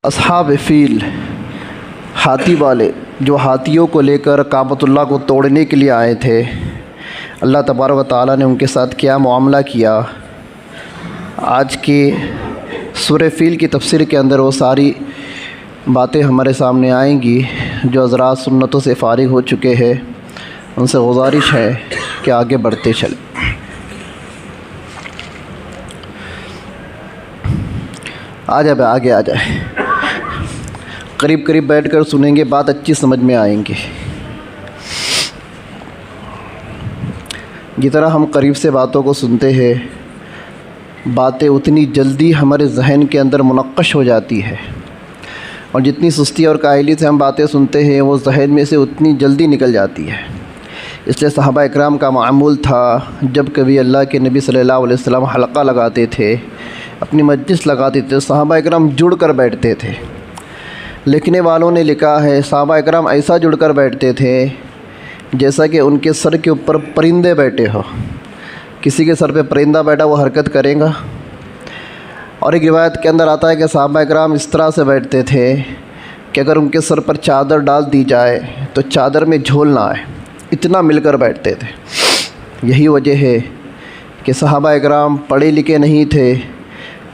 अस्हाब feel, हाथी वाले जो हाथियों को लेकर काबतुल्लाह को तोड़ने के लिए आए थे, अल्लाह तबारक व तआला ने उनके साथ क्या मामला किया। आज के सूरह फ़ील की तफसीर के अंदर वो सारी बातें हमारे सामने आएंगी। जो हज़रात सुन्नतों से फ़ारिग हो चुके हैं उनसे गुजारिश है कि आगे बढ़ते चलें। आगे आ जाए, करीब करीब बैठकर सुनेंगे, बात अच्छी समझ में आएंगी। जितना हम करीब से बातों को सुनते हैं, बातें उतनी जल्दी हमारे जहन के अंदर मुनक्कश हो जाती है, और जितनी सुस्ती और कायली से हम बातें सुनते हैं वो जहन में से उतनी जल्दी निकल जाती है। इसलिए सहाबा इकराम का मामूल था, जब कभी अल्लाह के नबी सल्लल्लाहु अलैहि वसल्लम हल्का लगाते थे, अपनी मजलिस लगाते थे, सहाबा इकराम जुड़ कर बैठते थे। लिखने वालों ने लिखा है सहाबा इकराम ऐसा जुड़ कर बैठते थे जैसा कि उनके सर के ऊपर परिंदे बैठे हो। किसी के सर पे परिंदा बैठा वो हरकत करेगा। और एक रिवायत के अंदर आता है कि सहाबा इकराम इस तरह से बैठते थे कि अगर उनके सर पर चादर डाल दी जाए तो चादर में झोल ना आए, इतना मिलकर बैठते थे। यही वजह है कि सहाबा इकराम पढ़े लिखे नहीं थे,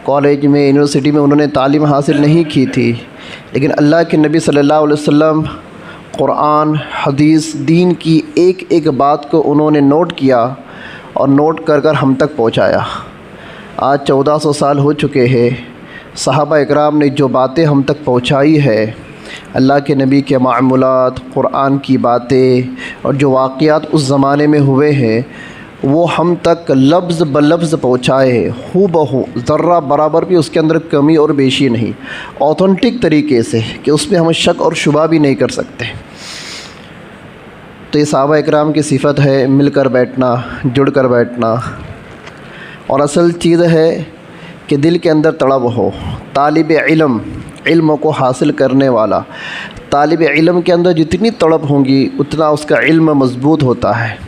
कॉलेज में यूनिवर्सिटी में उन्होंने तालीम हासिल नहीं की थी, लेकिन अल्लाह के नबी सल्लल्लाहु अलैहि वसल्लम कुरान, हदीस, दीन की एक एक बात को उन्होंने नोट किया और नोट कर कर हम तक पहुंचाया। आज 1400 साल हो चुके हैं, सहाबा इकराम ने जो बातें हम तक पहुंचाई है, अल्लाह के नबी के मामूलात, कुरान की बातें और जो वाक़यात उस ज़माने में हुए हैं वो हम तक लफ्ज़ ब लफ्ज़ पहुँचाए हैं, हू बहू, ज़र्रा बराबर भी उसके अंदर कमी और बेशी नहीं, ऑथेंटिक तरीके से कि उसमें हम शक और शुबा भी नहीं कर सकते। तो ये सहाबा इकराम की सिफ़त है, मिलकर बैठना, जुड़ कर बैठना। और असल चीज़ है कि दिल के अंदर तड़प हो। तालिब इल्म, इल्म को हासिल करने वाला, तालिब इल्म के अंदर जितनी तड़प होंगी उतना उसका इल्म मज़बूत होता है।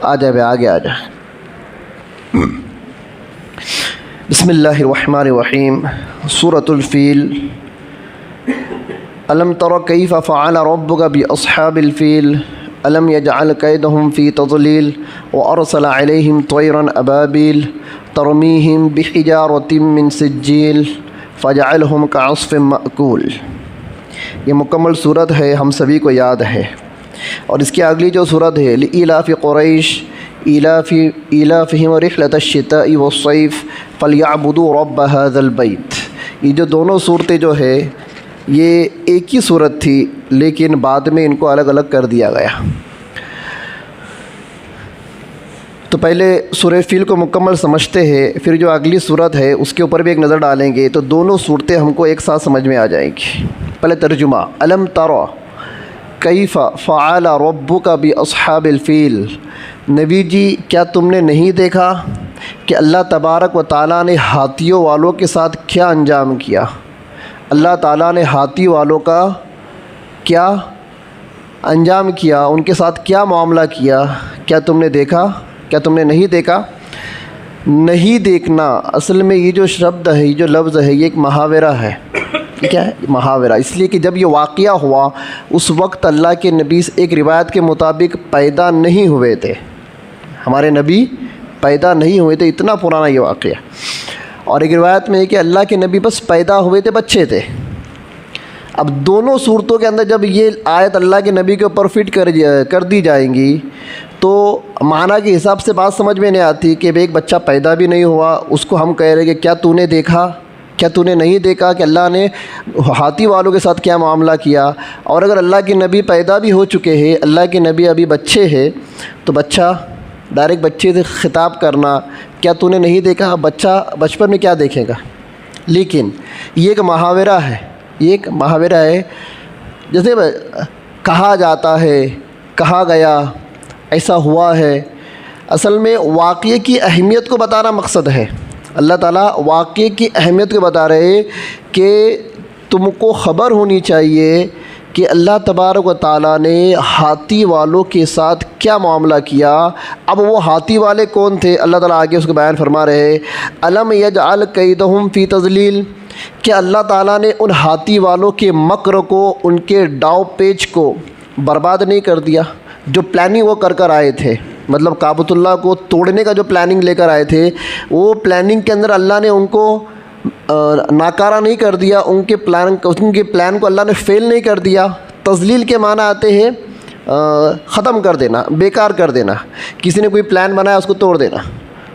आगे आ जा। बिस्मिल्लाहिर्रहमानिर्रहीम। सूरतुल फ़ील। अलम तरा कैफ़ फ़अल रब्बुका बिअस्हाबिल फ़ील अलम यजअल कैदहुम फ़ी तज़लील व अरसल अलैहिम तयरन अबाबिल तरमीहिम बिहिजारतिम मिन सिज्जील फ़जअलहुम कअस्फ़िम मअकूल। ये मुकम्मल सूरत है, हम सभी को याद है। और इसकी अगली जो सूरत है, लिइलाफ़ि क़ुरैश इलाफ़िहिम रिहलतश्शिताइ वस्सैफ़ फ़लयअबुदू रब्ब हाज़ल बैत। ये जो दोनों सूरतें जो है ये एक ही सूरत थी, लेकिन बाद में इनको अलग अलग कर दिया गया। तो पहले सूरह फ़ील को मुकम्मल समझते हैं, फिर जो अगली सूरत है उसके ऊपर भी एक नज़र डालेंगे, तो दोनों सूरतें हमको एक साथ समझ में आ जाएंगी। पहले तर्जुमा। अलम तरा कैफ़ फ़अल रब्बुका बिअस्हाबिल फ़ील। नबी जी, क्या तुमने नहीं देखा कि अल्लाह तबारक व ताला ने हाथियों वालों के साथ क्या अंजाम किया। अल्लाह ताला ने हाथी वालों का क्या अंजाम किया, उनके साथ क्या मामला किया, क्या तुमने देखा, क्या तुमने नहीं देखा। नहीं देखना, असल में ये जो शब्द है, ये जो लफ्ज़ है, ये एक मुहावरा है। क्या है मुहावरा? इसलिए कि जब ये वाक़या हुआ उस वक्त अल्लाह के नबी एक रिवायत के मुताबिक पैदा नहीं हुए थे, हमारे नबी पैदा नहीं हुए थे, इतना पुराना ये वाक़या। और एक रिवायत में है कि अल्लाह के नबी बस पैदा हुए थे, बच्चे थे। अब दोनों सूरतों के अंदर जब ये आयत अल्लाह के नबी के ऊपर फिट कर दी जाएंगी तो माना के हिसाब से बात समझ में नहीं आती कि एक बच्चा पैदा भी नहीं हुआ, उसको हम कह रहे कि क्या तूने देखा, क्या तूने नहीं देखा कि अल्लाह ने हाथी वालों के साथ क्या मामला किया। और अगर अल्लाह के नबी पैदा भी हो चुके हैं, अल्लाह के नबी अभी बच्चे हैं, तो बच्चा डायरेक्ट बच्चे से ख़िताब करना, क्या तूने नहीं देखा, बच्चा बचपन में क्या देखेगा। लेकिन ये एक मुहावरा है, ये एक मुहावरा है। जैसे कहा जाता है, कहा गया, ऐसा हुआ है, असल में वाक़ये की अहमियत को बताना मकसद है। अल्लाह ताला वाक़ये की अहमियत को बता रहे कि तुमको ख़बर होनी चाहिए कि अल्लाह तबारक व ताला ने हाथी वालों के साथ क्या मामला किया। अब वो हाथी वाले कौन थे, अल्लाह ताला आगे उसको बयान फरमा रहे। अलम यजअल कैदहुम फ़ी तज़लील, कि अल्लाह ताला ने उन हाथी वालों के मकर को, उनके डाव पेच को बर्बाद नहीं कर दिया। जो प्लानिंग वो कर आए थे, मतलब काबतुल्लाह को तोड़ने का जो प्लानिंग लेकर आए थे, वो प्लानिंग के अंदर अल्लाह ने उनको नाकारा नहीं कर दिया। उनके प्लान को अल्लाह ने फ़ेल नहीं कर दिया। तज़लील के माना आते हैं ख़त्म कर देना, बेकार कर देना। किसी ने कोई प्लान बनाया उसको तोड़ देना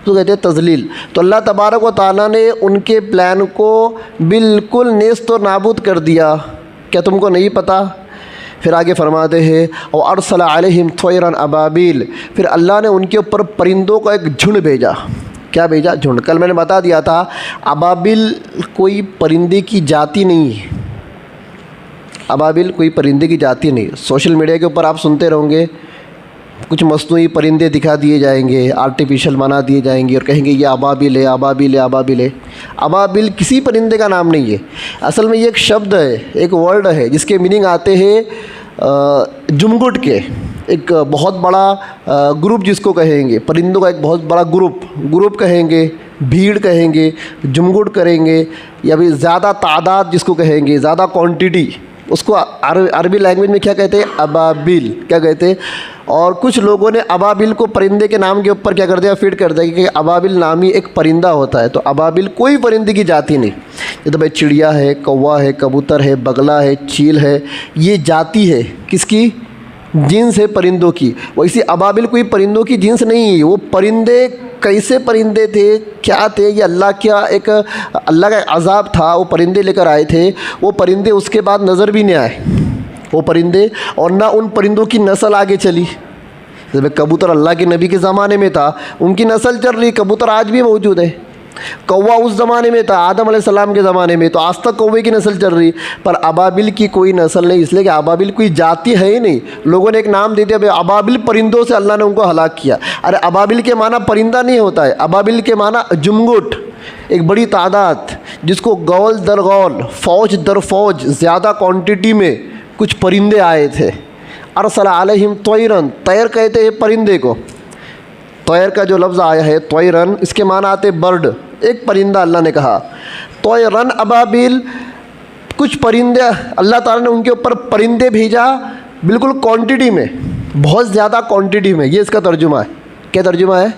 तो कहते हैं तज़लील। तो अल्लाह तबारक व तआला ने उनके प्लान को बिल्कुल नेस्त और नाबूद कर दिया। क्या तुमको नहीं पता? फिर आगे फरमाते हैं और अरसल अलैहिम तैरन अबाबिल, फिर अल्लाह ने उनके ऊपर परिंदों का एक झुंड भेजा। क्या भेजा? झुंड। कल मैंने बता दिया था अबाबिल कोई परिंदे की जाति नहीं है। अबाबिल कोई परिंदे की जाति नहीं। सोशल मीडिया के ऊपर आप सुनते रहोगे कुछ मस्नूई परिंदे दिखा दिए जाएंगे, आर्टिफिशियल बना दिए जाएंगे और कहेंगे ये अबाबिल है, अबाबिल है, अबाबिल है। अबाबिल किसी परिंदे का नाम नहीं है। असल में ये एक शब्द है, एक वर्ड है जिसके मीनिंग आते हैं जुमगुट के। एक बहुत बड़ा ग्रुप जिसको कहेंगे, परिंदों का एक बहुत बड़ा ग्रुप कहेंगे, भीड़ कहेंगे, जुमगुट करेंगे, या भी ज़्यादा तादाद जिसको कहेंगे, ज़्यादा क्वांटिटी, उसको अरबी लैंग्वेज में क्या कहते हैं? अबाबिल। क्या कहते हैं? और कुछ लोगों ने अबाबिल को परिंदे के नाम के ऊपर क्या कर दिया? फिट कर दिया कि अबाबिल नामी एक परिंदा होता है। तो अबाबिल कोई परिंदे की जाति नहीं। ये तो भाई चिड़िया है, कौवा है, कबूतर है, बगला है, चील है, ये जाति है किसकी? जीन्स है परिंदों की। वैसे अबाबिल कोई परिंदों की जीन्स नहीं है। वो परिंदे कैसे परिंदे थे, क्या थे, ये अल्लाह का अज़ाब था। वो परिंदे लेकर आए थे। वो परिंदे उसके बाद नज़र भी नहीं आए वो परिंदे, और ना उन परिंदों की नस्ल आगे चली। जब कबूतर अल्लाह के नबी के ज़माने में था, उनकी नस्ल चल रही। कबूतर आज भी मौजूद है। कौवा उस ज़माने में था, आदम अलैहिस्सलाम के ज़माने में, तो आज तक कौवे की नस्ल चल रही। पर अबाबिल की कोई नस्ल नहीं, इसलिए कि अबाबिल कोई जाति है ही नहीं। लोगों ने एक नाम दे दिया, भाई अबाबिल परिंदों से अल्लाह ने उनको हलाक किया। अरे अबाबिल के माना परिंदा नहीं होता है। अबाबिल के माना जुमगुट, एक बड़ी तादाद, जिसको गौल दर गौल, फ़ौज दर फ़ौज, ज़्यादा क्वान्टिटी में कुछ परिंदे आए थे। अरसल अलैहिम तैरन, तैर कहते हैं परिंदे को। तैर का जो लफ्ज़ आया है तैरन, इसके माना आते बर्ड, एक परिंदा अल्लाह ने कहा। तैरन अबाबिल, कुछ परिंदे अल्लाह ताला ने उनके ऊपर परिंदे भेजा बिल्कुल क्वांटिटी में, बहुत ज़्यादा क्वांटिटी में। ये इसका तर्जुमा है। क्या तर्जुमा है?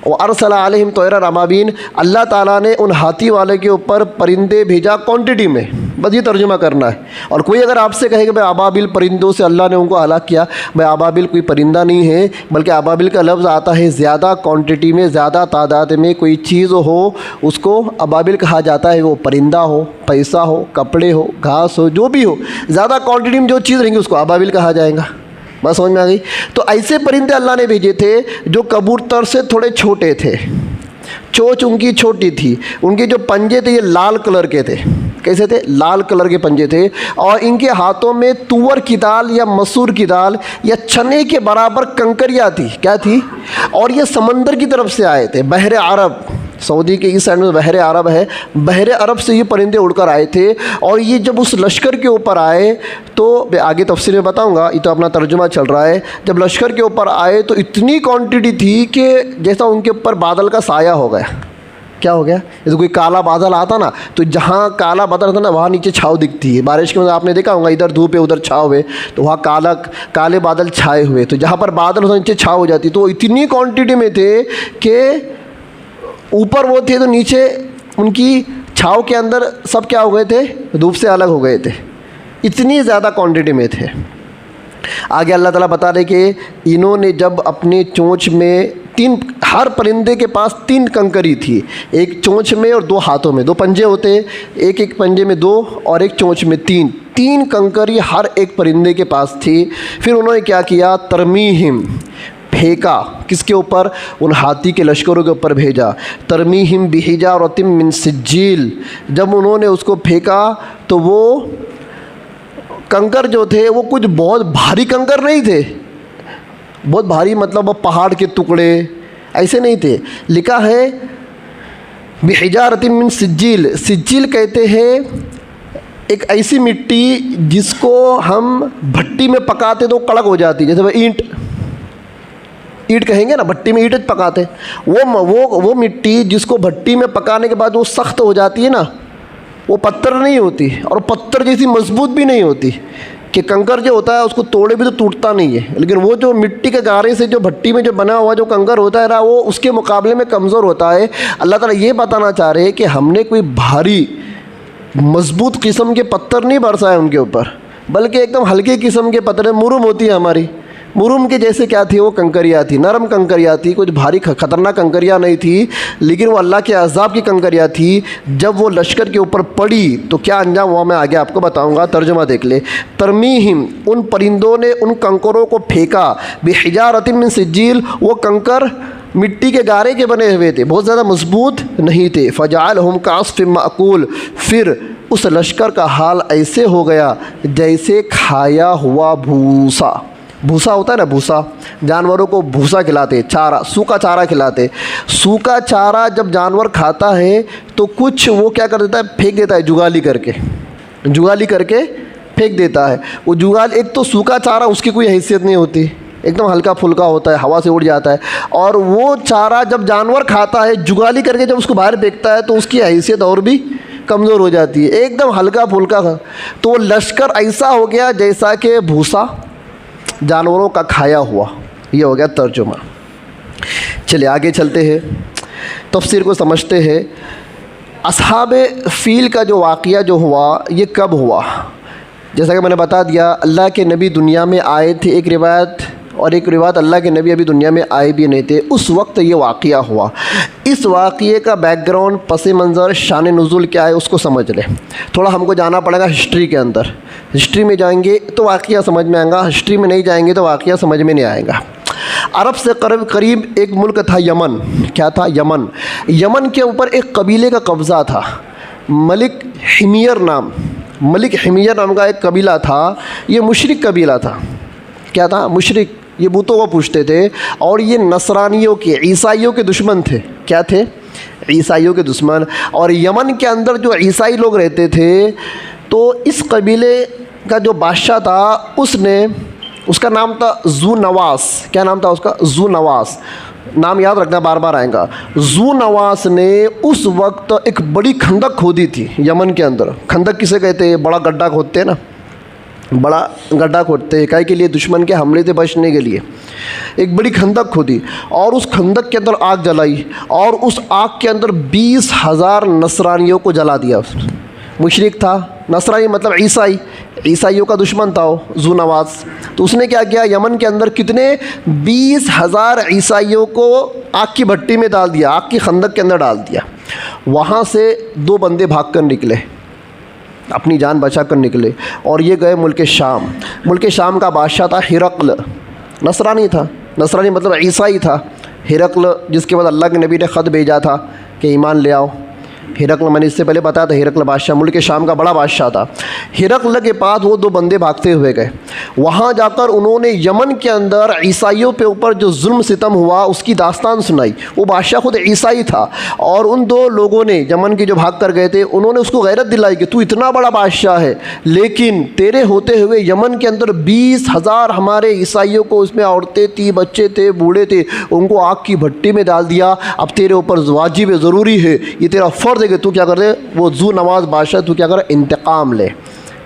और अरसल अलैहिम तैरन अबाबिल, अल्लाह ताला ने उन हाथी वाले के ऊपर परिंदे भेजा क्वांटिटी में। बस ये तर्जुमा करना है। और कोई अगर आपसे कहे कि भाई अबाबिल परिंदों से अल्लाह ने उनको हलाक किया, भाई अबाबिल कोई परिंदा नहीं है, बल्कि अबाबिल का लफ्ज़ आता है ज़्यादा क्वांटिटी में, ज़्यादा तादाद में कोई चीज़ हो उसको अबाबिल कहा जाता है। वो परिंदा हो, पैसा हो, कपड़े हो, घास हो, जो भी हो, ज़्यादा क्वांटिटी में जो चीज़ रहेंगी उसको अबाबिल कहा जाएगा। बस समझ में आ गई? तो ऐसे परिंदे अल्लाह ने भेजे थे जो कबूतर से थोड़े छोटे थे, चोंच उनकी छोटी थी, उनके जो पंजे थे ये लाल कलर के थे। कैसे थे? लाल कलर के पंजे थे। और इनके हाथों में तुअर की दाल या मसूर की दाल या चने के बराबर कंकरियाँ थी। क्या थी? और ये समंदर की तरफ से आए थे, बहरे अरब, सऊदी के इस साइड में बहरे अरब है, बहरे अरब से ये परिंदे उड़कर आए थे। और ये जब उस लश्कर के ऊपर आए, तो मैं आगे तफसीर में बताऊंगा, ये तो अपना तर्जुमा चल रहा है। जब लश्कर के ऊपर आए तो इतनी क्वांटिटी थी कि जैसा उनके ऊपर बादल का साया हो गया। क्या हो गया? जैसे कोई काला बादल आता ना, तो जहाँ काला बादल आता ना वहाँ नीचे छाव दिखती है। बारिश के मतलब आपने देखा होगा, इधर धूप है उधर छाव है, तो वहाँ काले बादल छाए हुए, तो जहाँ पर बादल होता नीचे छाव हो जाती। तो इतनी क्वांटिटी में थे कि ऊपर वो थे तो नीचे उनकी छाव के अंदर सब क्या हो गए थे? धूप से अलग हो गए थे। इतनी ज़्यादा क्वांटिटी में थे। आगे अल्लाह ताला बता रहे कि इन्होंने जब अपने चोंच में हर परिंदे के पास 3 कंकरी थी, एक चोंच में और 2 हाथों में। 2 पंजे होते, एक पंजे में 2 और एक चोंच में 3 कंकरी हर एक परिंदे के पास थी। फिर उन्होंने क्या किया? तरमीहिम, फेंका। किसके ऊपर? उन हाथी के लश्करों के ऊपर भेजा। तरमीहिम बिहिजारतिम मिन सिज्जील, जब उन्होंने उसको फेंका तो वो कंकर जो थे वो कुछ बहुत भारी कंकर नहीं थे। बहुत भारी मतलब पहाड़ के टुकड़े ऐसे नहीं थे। लिखा है बिहिजारतिम मिन सिज्जील। सिज्जील कहते हैं एक ऐसी मिट्टी जिसको हम भट्टी में पकाते तो कड़क हो जाती, जैसे वह ईंट कहेंगे ना, भट्टी में ईंट पकाते, वो मिट्टी जिसको भट्टी में पकाने के बाद वो सख्त हो जाती है ना, वो पत्थर नहीं होती और पत्थर जैसी मजबूत भी नहीं होती कि कंकर जो होता है उसको तोड़े भी तो टूटता नहीं है, लेकिन वो जो मिट्टी के गारे से जो भट्टी में जो बना हुआ जो कंकर होता है ना, वो उसके मुकाबले में कमज़ोर होता है। अल्लाह ताला ये बताना चाह रहे हैं कि हमने कोई भारी मजबूत किस्म के पत्थर नहीं बरसाए उनके ऊपर, बल्कि एकदम हल्के किस्म के पत्थर, मुरुम होती है हमारी, मुरुम के जैसे क्या थी वो कंकरियाँ थी, नरम कंकरियाँ थी, कुछ भारी ख़तरनाक कंकरियाँ नहीं थी, लेकिन वो अल्लाह के अज़ाब की कंकरियाँ थी। जब वो लश्कर के ऊपर पड़ी तो क्या अंजाम हुआ मैं आगे आपको बताऊंगा। तर्जुमा देख ले। तरमीहिम, उन परिंदों ने उन कंकरों को फेंका, बिहिजारतिन मिन सिज्जील, वो कंकर मिट्टी के गारे के बने हुए थे, बहुत ज़्यादा मजबूत नहीं थे। फ़जअलहुम कअस्फ़िन मअकूल, फिर उस लश्कर का हाल ऐसे हो गया जैसे खाया हुआ भूसा, भूसा होता है ना, भूसा, जानवरों को भूसा खिलाते, चारा, सूखा चारा खिलाते। सूखा चारा जब जानवर खाता है तो कुछ वो क्या कर देता है, फेंक देता है, जुगाली करके फेंक देता है। वो जुगाल, एक तो सूखा चारा उसकी कोई हैसियत नहीं होती, एकदम हल्का फुल्का होता है, हवा से उड़ जाता है, और वो चारा जब जानवर खाता है जुगाली करके जब उसको बाहर फेंकता है तो उसकी हैसियत और भी कमज़ोर हो जाती है, एकदम हल्का फुल्का। तो वो लश्कर ऐसा हो गया जैसा कि भूसा जानवरों का खाया हुआ। ये हो गया तर्जुमा। चलिए आगे चलते हैं, तफसीर को समझते हैं। असहाबे फ़ील का जो वाक़या जो हुआ ये कब हुआ, जैसा कि मैंने बता दिया, अल्लाह के नबी दुनिया में आए थे एक रिवायत, और एक रिवायत अल्लाह के नबी अभी दुनिया में आए भी नहीं थे, उस वक्त ये वाक़या हुआ। इस वाक़ये का बैकग्राउंड, पस मंज़र, शान नुज़ुल क्या है उसको समझ लें। थोड़ा हमको जाना पड़ेगा हिस्ट्री के अंदर, हिस्ट्री में जाएंगे तो वाक़या समझ में आएगा, हिस्ट्री में नहीं जाएंगे तो वाक़या समझ में नहीं आएगा। अरब से करीब एक मुल्क था यमन। क्या था? यमन। यमन के ऊपर एक कबीले का कब्ज़ा था, मलिक हिमियर नाम का एक कबीला था। ये मुशरिक कबीला था। क्या था? मुशरिक, ये बूतों को पूछते थे, और ये नसरानियों के, ईसाइयों के दुश्मन थे। क्या थे? ईसाइयों के दुश्मन। और यमन के अंदर जो ईसाई लोग रहते थे, तो इस कबीले का जो बादशाह था उसका नाम था ज़ू नवास। क्या नाम था उसका? ज़ू नवास। नाम याद रखना, बार बार आएगा। ज़ू नवास ने उस वक्त एक बड़ी खंदक खोदी थी यमन के अंदर। खंदक किसे कहते हैं? बड़ा गड्ढा खोदते हैं ना, बड़ा गड्ढा खोदते हैं, काहे के लिए? दुश्मन के हमले से बचने के लिए। एक बड़ी खंदक खोदी और उस खंदक के अंदर आग जलाई, और उस आग के अंदर 20,000 नसरानियों को जला दिया। मुशरिक था, नसरानी मतलब ईसाई, ईसाइयों का दुश्मन था वो ज़ू नवास। तो उसने क्या किया, यमन के अंदर कितने 20,000 ईसाइयों को आग की भट्टी में डाल दिया, आग की खंदक के अंदर डाल दिया। वहाँ से 2 बंदे भाग कर निकले, अपनी जान बचा कर निकले, और ये गए मुल्क शाम। मुल्क शाम का बादशाह था हिरक्ल, नसरानी था। नसरानी मतलब ईसाई था। हिरक्ल, जिसके बाद अल्लाह के नबी ने ख़त भेजा था कि ईमान ले आओ। हिरक्ल, मैंने इससे पहले बताया था, हिरक्ल बादशाह मुल्क शाम का बड़ा बादशाह था। हिरक्ल के पास वो 2 बंदे भागते हुए गए। वहाँ जाकर उन्होंने यमन के अंदर ईसाइयों पे ऊपर जो जुल्म सितम हुआ उसकी दास्तान सुनाई। वो बादशाह खुद ईसाई था, और उन 2 लोगों ने, यमन के जो भाग कर गए थे, उन्होंने उसको गैरत दिलाई कि तू इतना बड़ा बादशाह है, लेकिन तेरे होते हुए यमन के अंदर 20,000 हमारे ईसाइयों को, उसमें औरतें थी, बच्चे थे, बूढ़े थे, उनको आग की भट्टी में डाल दिया। अब तेरे ऊपर वाजिब ज़रूरी है, ये तेरा फ़र्ज़ है कि तू क्या कर दे, वो ज़ू नवाज़ बादशाह, तू क्या करे, इंतकाम ले।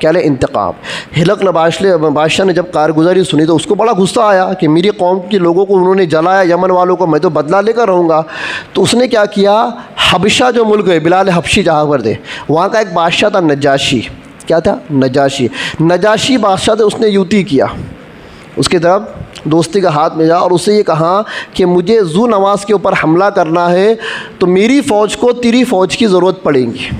क्या ले? इंतकाम। हिरक्ल बादशाह ने जब कारगुजारी सुनी तो उसको बड़ा गुस्सा आया कि मेरी कौम के लोगों को उन्होंने जलाया, यमन वालों को, मैं तो बदला लेकर रहूँगा। तो उसने क्या किया, हबशा जो मुल्क है, बिलाल हबशी जहाँ पर थे, वहाँ का एक बादशाह था नजाशी। क्या था? नजाशी बादशाह थे, उसने युति किया, उसके तरफ दोस्ती का हाथ में जा, और उससे ये कहा कि मुझे ज़ू नवास के ऊपर हमला करना है तो मेरी फ़ौज को तेरी फ़ौज की ज़रूरत पड़ेगी।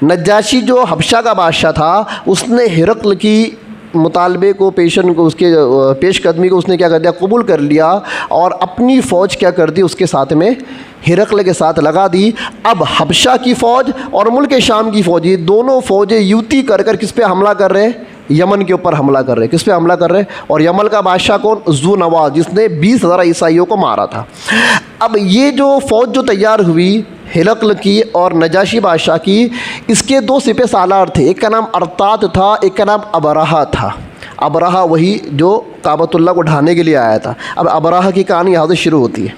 नजाशी जो हबशा का बादशाह था, उसने हिरक्ल की मुतालबे को, उसके पेशकदमी को उसने क्या कर दिया, कबूल कर लिया, और अपनी फ़ौज क्या कर दी, उसके साथ में हिरक्ल के साथ लगा दी। अब हबशा की फ़ौज और मुल्क शाम की फ़ौज, ये दोनों फ़ौजें युति कर किस पे हमला कर रहे हैं, यमन के ऊपर हमला कर रहे। किस पे हमला कर रहे? और यमन का बादशाह कौन? ज़ू नवाज़, जिसने 20,000 ईसाइयों को मारा था। अब ये जो फ़ौज जो तैयार हुई हिरक्ल की और नजाशी बादशाह की, इसके 2 सिपह सालार थे। एक का नाम अरतात था, एक का नाम अबरहा था। अबरहा वही जो काबतुल्लाह को ढाने के लिए आया था। अब अबरहा की कहानी यहाँ से शुरू होती है।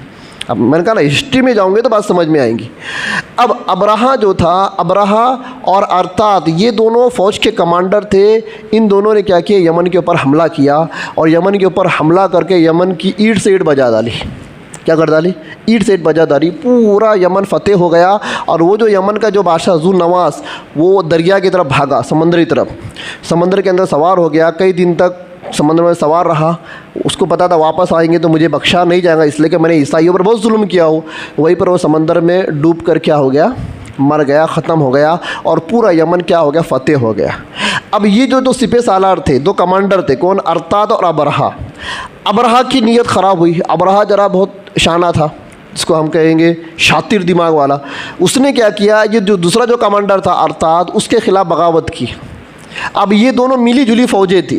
अब मैंने कहा ना हिस्ट्री में जाओगे तो बात समझ में आएंगी। अब अबरहा जो था, अबरहा और अरतात ये दोनों फ़ौज के कमांडर थे। इन दोनों ने क्या किया, यमन के ऊपर हमला किया और यमन के ऊपर हमला करके यमन की ईंट से ईंट बजा डाली। क्या कर डाली? ईंट से ईंट बजा डाली। पूरा यमन फतेह हो गया और वो जो यमन का जो बादशाह ज़ू नवास वो दरिया की तरफ भागा, समंदर की तरफ, समंदर के अंदर सवार हो गया। कई दिन तक समंदर में सवार रहा। उसको पता था वापस आएंगे तो मुझे बख्शा नहीं जाएगा, इसलिए कि मैंने ईसाइयों पर बहुत जुल्म किया हो। वहीं पर वो समंदर में डूब कर क्या हो गया, मर गया, ख़त्म हो गया और पूरा यमन क्या हो गया, फतेह हो गया। अब ये जो दो सिपह सालार थे, दो कमांडर थे, कौन, अरतात और अबरहा। अबरहा की नीयत ख़राब हुई। अबरहा जरा बहुत शाना था, जिसको हम कहेंगे शातिर दिमाग वाला। उसने क्या किया, ये जो दूसरा जो कमांडर था अरतात, उसके ख़िलाफ़ बगावत की। अब ये दोनों मिली जुली फ़ौजें थी।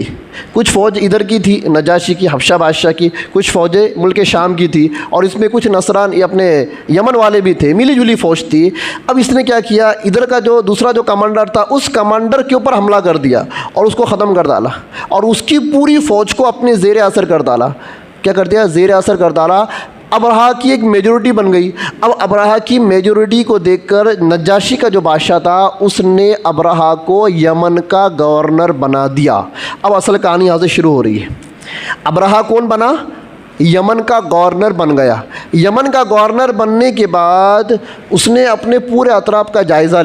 कुछ फ़ौज इधर की थी नजाशी की, हफ्शा बादशाह की, कुछ फ़ौजें मुल्क शाम की थी और इसमें कुछ नसरान ये अपने यमन वाले भी थे। मिली जुली फ़ौज थी। अब इसने क्या किया, इधर का जो दूसरा जो कमांडर था उस कमांडर के ऊपर हमला कर दिया और उसको ख़त्म कर डाला और उसकी पूरी फ़ौज को अपने ज़ेर असर कर डाला। क्या कर दिया, ज़ेर असर कर डाला। अबरहा की एक मेजॉरिटी बन गई। अब अबरहा की मेजॉरिटी को देखकर नजाशी का जो बादशाह था उसने अबरहा को यमन का गवर्नर बना दिया। अब असल कहानी यहाँ से शुरू हो रही है। अबरहा कौन बना, यमन का गवर्नर बन गया। यमन का गवर्नर बनने के बाद उसने अपने पूरे अतराफ़ का जायज़ा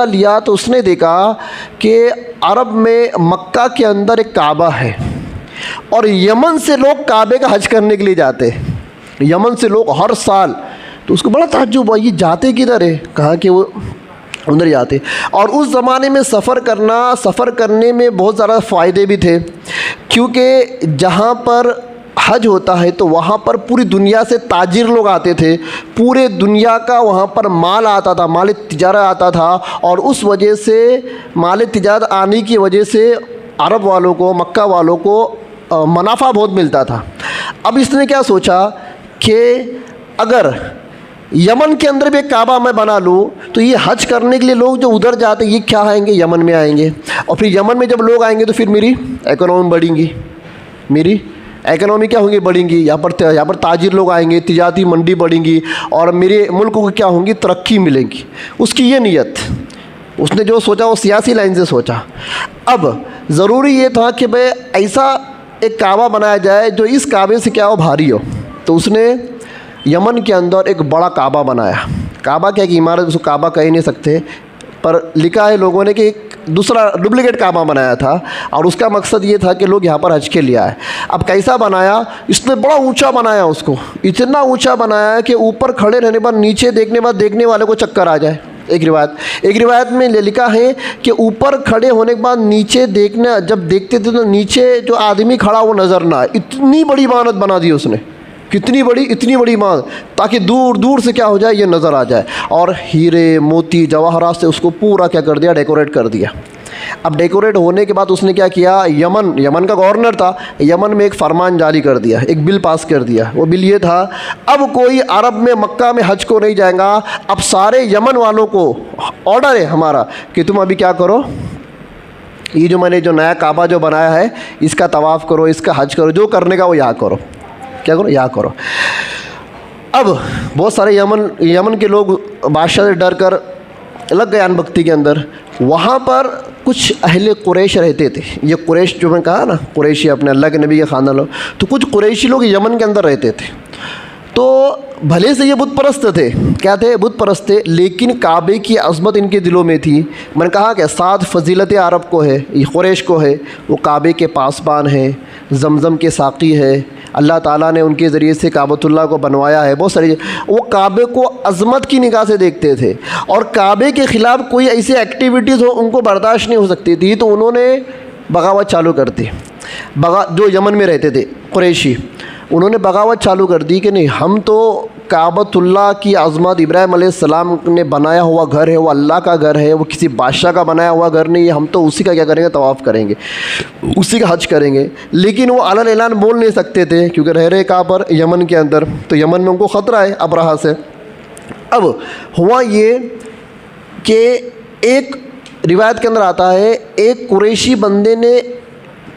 लिया तो उसने देखा कि अरब में मक्का के अंदर एक काबा है और यमन से लोग काबे का हज करने के लिए जाते हैं। यमन से लोग हर साल। तो उसको बड़ा ताज्जुब हुआ, ये जाते किधर है, कहा कि वो उधर जाते। और उस ज़माने में सफ़र करने में बहुत ज़्यादा फ़ायदे भी थे, क्योंकि जहाँ पर हज होता है तो वहाँ पर पूरी दुनिया से ताजिर लोग आते थे। पूरे दुनिया का वहाँ पर माल आता था, माल तिजारत आता था और उस वजह से माल तिजारत आने की वजह से अरब वालों को, मक्का वालों को मुनाफा बहुत मिलता था। अब इसने क्या सोचा कि अगर यमन के अंदर भी एक काबा मैं बना लूँ तो ये हज करने के लिए लोग जो उधर जाते ये क्या आएंगे, यमन में आएंगे और फिर यमन में जब लोग आएंगे तो फिर मेरी इकोनॉमी बढ़ेंगी, मेरी इकोनॉमी क्या होंगी, बढ़ेंगी। यहाँ पर ताजिर लोग आएंगे, तिजारती मंडी बढ़ेंगी और मेरे मुल्क को क्या होंगी, तरक्की मिलेंगी। उसकी ये नीयत, उसने जो सोचा वो सियासी लाइन से सोचा। अब ज़रूरी ये था कि भाई ऐसा एक काबा बनाया जाए जो इस काबे से क्या हो, भारी हो। तो उसने यमन के अंदर एक बड़ा काबा बनाया। काबा क्या की इमारत, उसको काबा कह ही नहीं सकते, पर लिखा है लोगों ने कि एक दूसरा डुप्लीकेट काबा बनाया था और उसका मकसद ये था कि लोग यहाँ पर हज के लिए आए। अब कैसा बनाया, इसने बड़ा ऊंचा बनाया उसको, इतना ऊंचा बनाया कि ऊपर खड़े रहने पर नीचे देखने वाले को चक्कर आ जाए। एक रिवायत में लिखा है कि ऊपर खड़े होने के बाद नीचे देखना, जब देखते थे तो नीचे जो आदमी खड़ा वो नज़र ना आए। इतनी बड़ी इमारत बना दी उसने, कितनी बड़ी, इतनी बड़ी इमारत, ताकि दूर दूर से क्या हो जाए, ये नज़र आ जाए। और हीरे मोती जवाहरात से उसको पूरा क्या कर दिया, डेकोरेट कर दिया। अब डेकोरेट होने के बाद उसने क्या किया, यमन का गवर्नर था, यमन में एक फरमान जारी कर दिया, एक बिल पास कर दिया। वो बिल ये था, अब कोई अरब में मक्का में हज को नहीं जाएगा। अब सारे यमन वालों को ऑर्डर है हमारा कि तुम अभी क्या करो, ये जो मैंने जो नया काबा जो बनाया है इसका तवाफ़ करो, इसका हज करो, जो करने का वो यहाँ करो। क्या करो, यहाँ करो। अब बहुत सारे यमन के लोग बादशाह से डर कर लग गए अनभक्ति के अंदर। वहाँ पर कुछ अहले कुरैश रहते थे। ये कुरैश जो मैं कहा ना, कुरैशी अपने अल्लाह के नबी के ख़ानदान लोग, तो कुछ कुरैशी लोग यमन के अंदर रहते थे। तो भले से ये बुत परस्त थे, क्या थे, बुत परस्त थे, लेकिन काबे की अज़मत इनके दिलों में थी। मैंने कहा कि 7 फजीलत अरब को है, ये कुरैश को है, वो काबे के पासबान है, जमज़म के साक़ी है, अल्लाह ताला ने उनके ज़रिए से काबतुल्लाह को बनवाया है। बहुत सारी वो काबे को अज़मत की निगाह से देखते थे और काबे के ख़िलाफ़ कोई ऐसी एक्टिविटीज़ हो उनको बर्दाश्त नहीं हो सकती थी, तो उन्होंने बगावत चालू कर दी। जो यमन में रहते थे कुरैशी, उन्होंने बगावत चालू कर दी कि नहीं, हम तो काबतुल्लाह की अज़मत, इब्राहिम अलैहिस्सलाम ने बनाया हुआ घर है, वो अल्लाह का घर है, वो किसी बादशाह का बनाया हुआ घर नहीं है, हम तो उसी का क्या करेंगे, तवाफ़ करेंगे, उसी का हज करेंगे। लेकिन वो अलल ऐलान बोल नहीं सकते थे क्योंकि रह रहे कहाँ पर, यमन के अंदर, तो यमन में उनको ख़तरा है अबरहा से। अब हुआ ये कि एक रिवायत के अंदर आता है, एक कुरैशी बंदे ने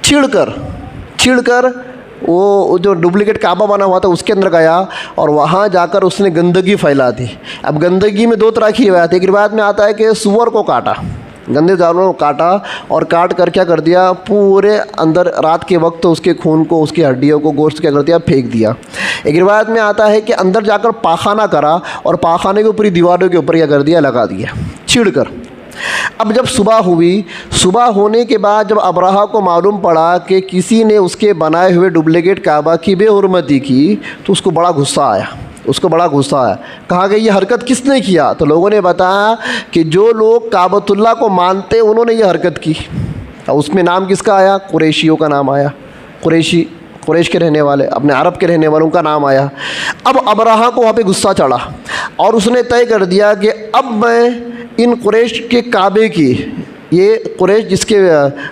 चिढ़कर वो जो डुप्लीकेट काबा बना हुआ था उसके अंदर गया और वहाँ जाकर उसने गंदगी फैला दी। अब गंदगी में दो तरह की रिवायत है। एक रिवायत में आता है कि सूअर को काटा, गंदे जानवरों को काटा और काट कर क्या कर दिया, पूरे अंदर रात के वक्त तो उसके खून को, उसकी हड्डियों को, गोश्त क्या कर दिया, फेंक दिया। एक रिवायत में आता है कि अंदर जाकर पाखाना करा और पाखाने के ऊपर दीवारों के ऊपर क्या कर दिया, लगा दिया छीड़ कर। अब जब सुबह हुई, सुबह होने के बाद जब अबरहा को मालूम पड़ा कि किसी ने उसके बनाए हुए डुप्लीकेट काबा की बेहुरमती की, तो उसको बड़ा गुस्सा आया, उसको बड़ा गुस्सा आया। कहा कि ये हरकत किसने किया? तो लोगों ने बताया कि जो लोग काबतुल्लाह को मानते उन्होंने ये हरकत की। और उसमें नाम किसका आया? कुरैशियों का नाम आया। कुरैश के रहने वाले, अपने अरब के रहने वालों का नाम आया। अब अबरहा को वहाँ पे गुस्सा चढ़ा और उसने तय कर दिया कि अब मैं इन कुरैश के काबे की, ये कुरैश जिसके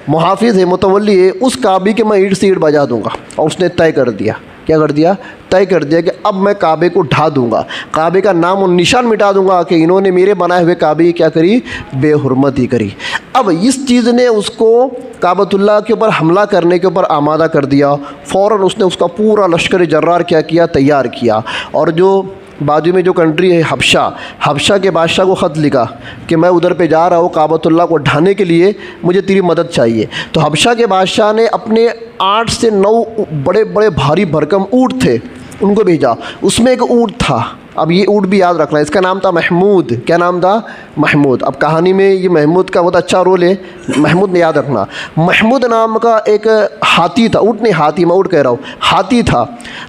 मुहाफिज है, मुतवल्ली है, उस काबे के मैं ईंट से ईंट बजा दूँगा। और उसने तय कर दिया, क्या कर दिया? तय कर दिया कि अब मैं काबे को ढा दूँगा, काबे का नाम और निशान मिटा दूँगा कि इन्होंने मेरे बनाए हुए काबे की क्या करी, बेहुरमती करी। अब इस चीज़ ने उसको काबतुल्लाह के ऊपर हमला करने के ऊपर आमादा कर दिया। फ़ौरन उसने उसका पूरा लश्कर जर्रार क्या किया, तैयार किया। और जो बाजू में जो कंट्री है हबशा के बादशाह को ख़त लिखा कि मैं उधर पे जा रहा हूँ, काबतुल्लाह को ढाने के लिए मुझे तेरी मदद चाहिए। तो हबशा के बादशाह ने अपने 8 से 9 बड़े बड़े भारी भरकम ऊँट थे, उनको भेजा। उसमें एक ऊँट था, अब ये ऊँट भी याद रखना, इसका नाम था महमूद। क्या नाम था? महमूद। अब कहानी में ये महमूद का बहुत अच्छा रोल है, महमूद ने याद रखना। महमूद नाम का एक हाथी था, ऊँट नहीं हाथी, मैं ऊँट कह रहा हूँ, हाथी था।